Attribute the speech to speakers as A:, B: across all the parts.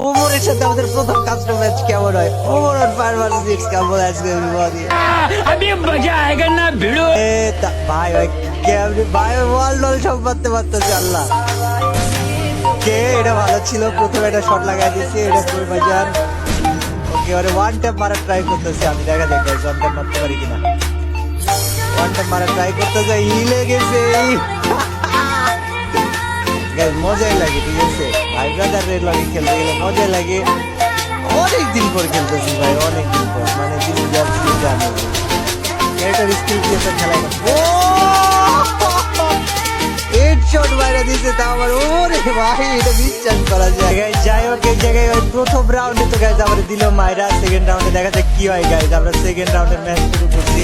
A: ওমরের সাথে আমাদের প্রথম কাস্টম ম্যাচ কেমন হয়? ওমর আর ফায়ার ভার্সেস কেমন আজকে বিবাদী
B: अभी मजा आएगा ना भिड़ो।
A: ভাই ভাই কেমনি ভাই ওয়ার্ল্ড সব পারতে পারতেছে আল্লাহ। কে এটা ভালো ছিল, প্রথমে একটা শট লাগাই দিয়েছি, এটা পুরো বাজার ওকে আরে ওয়ান ট্যাপ মারা ট্রাই করতেছি আমি, দেখা দেখ গাইস ওয়ান ট্যাপ মারতে পারি কিনা। ওয়ান ট্যাপ মারা ট্রাই করতেছে, হিলে গেছে গাইস, মজাই লাগে ঠিক আছে ভাই, ব্রাদার রেড লাগে খেলতে গেলে মজাই লাগে। অনেক দিন পর খেলতেছি ভাই, অনেক দিন পর, মানে দিন যাচ্ছি জানি এটা স্কিল দিয়ে তো খেলা না। ও হেডশট মারা দিয়েছে তা আমার, ওরে ভাই এটা বিশ্বাস করা যায় গাইস। যাই হোক এই জায়গায় প্রথম রাউন্ডে তো গাইস আমার দিল মাইরা, সেকেন্ড রাউন্ডে দেখা যাক কি হয় গাইস। আমরা সেকেন্ড রাউন্ডের ম্যাচ শুরু করছি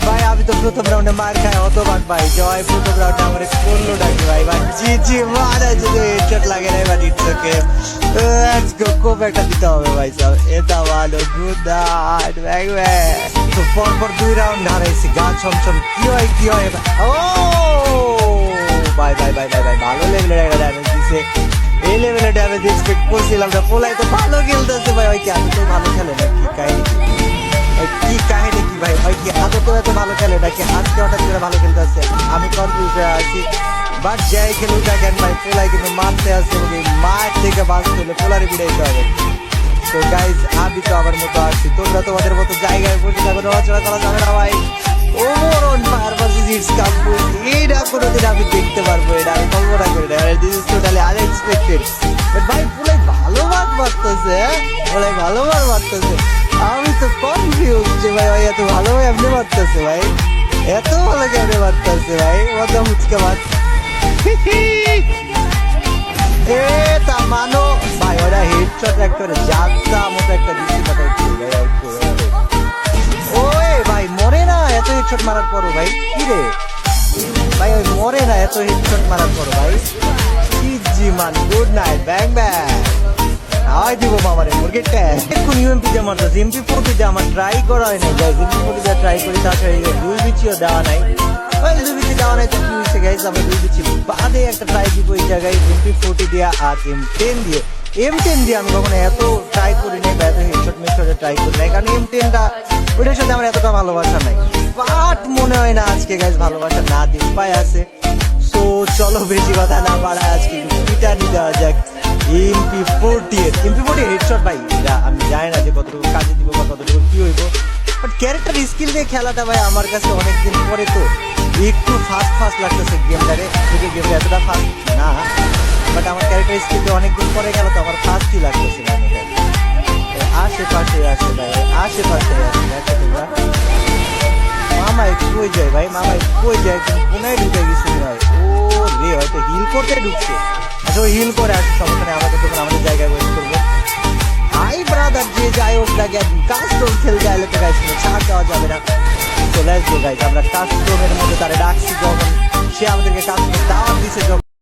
A: ভাই, আমি তো প্রথম রাউন্ডে মার খাই অতবার ভাই, জয় প্রথম রাউন্ডে আমার করলো ডাকি ভাই, ভাই জি জি মারা যদি হেডশট লাগে না এবার ইটস ওকে, লেটস গো, খুব একটা দিতে হবে ভাই সব, এটা ভালো গুড নাইট ব্যাক ব্যাক। তো পরপর 2 রাউন্ড হারাইছি, গান ছমছম কি হয় ও ভাই ভাই ভাই ভাই ভাই ভালো লেভেলের একটা ড্যামেজ দিছে, এই লেভেলের ড্যামেজ এক্সপেক্ট করছিলাম না। পোলাই তো ভালো খেলতেছে ভাই, ভাই কি আমি তো ভালো খেলে না কি কাহিনী, কি কাহিনী কি ভাই, ভাই কি আদৌ তো এত ভালো খেলে নাকি আজকে হঠাৎ করে ভালো খেলতেছে, আমি কনফিউজ হয়ে আছি। বাট যাই খেলুক দেখেন ভাই, পোলাই কিন্তু মারতে আসছে, মার থেকে বাঁচতে হলে পোলারে বিড়াইতে হবে। তো গাইজ আমি তো আমার মতো আসছি, তোমরা তোমাদের মতো জায়গায় বসে থাকো, নড়াচড়া করা যাবে না ভাই। Omar fire versus it's Kapoor, এটা কোনোদিন আমি দেখতে পারবো, এটা আমি কল্পনা করি না, this is totally unexpected. But ভাই পোলাই ভালো মার মারতেছে, পোলাই ভালো মার মারতেছে, আমি তো কনফিউজ যে ভাই ভাই এত ভালো ভাই আপনি মারতেছে ভাই, এত ভালো কেমনে মারতেছে ভাই, মজা মুচকে মার এ তা মানো ভাই, ওরা হেডশট একটা যাত্রা মতো একটা দিচ্ছি কথা ওই ভাই মরে না এত হেডশট মারার পরও ভাই, কি রে ভাই ওই মরে না এত হেডশট মারার পরও ভাই, কি জি মান গুড নাইট ব্যাং ব্যাং হাওয়াই দিব মামারে মুরগিটা। এখন ইউএমপি দিয়ে মারতেছে, MP40 দিয়ে আমার ট্রাই করা হয় নাই গাইজ, MP40 দিয়ে ট্রাই করি তাছাড়া 2 বিচিও দেওয়া নাই, ওই 2 বিচি দেওয়া নাই তো কি হয়েছে গাইজ, আমরা 2 বিচি বাদে একটা ট্রাই দিব এই জায়গায় MP40 দিয়ে আর M10 দিয়ে। M10 দিয়ে আমি কখনো এত ট্রাই করি নাই বা এত হেডশট মেশটে ট্রাই করি নাই, কারণ M10টা ওইটার সাথে আমার এতটা ভালোবাসা নাই, বাট মনে হয় না আজকে গাইজ ভালোবাসা না দিয়ে উপায় আছে। সো চলো বেশি কথা না বাড়ায় আজকে পিটানি দেওয়া যাক MP40 হেডশট ভাই, এটা আমি জানি না যে কতটুকু কাজে দিব বা কতটুকু কি হইব, বাট ক্যারেক্টার স্কিল দিয়ে খেলাটা ভাই আমার কাছে অনেকদিন পরে তো একটু ফাস্ট লাগতেছে গেমটারে, যদি গেমটা এতটা ফাস্ট না, বাট আমার ক্যারেক্টার স্কিল দিয়ে অনেকদিন পরে গেল তো আমার ফাস্টই লাগতেছে আশেপাশে আসে ভাই, আশেপাশে আসে দেখো তোমরা, মামা একটু কই যায় ভাই, মামা একটু কই যায়, কোনায় ঢুকে গেছে ভাই, ও রে হয়তো হিল করতে ঢুকছে, আচ্ছা ওই হিল করে আসছে সমস্যা নেই, আমাদের তখন আমাদের জায়গায় ওয়েট করবো। হাই ব্রাদার যে যাই হোক না কেন কাস্টম খেলতে আলে তো গাইছে ছাড় দেওয়া যাবে না। তো লেটস গো গাইস, আমরা কাস্টমের মধ্যে তারা ডাকছি যখন, সে আমাদেরকে কাস্টম দাওয়াত দিছে যখন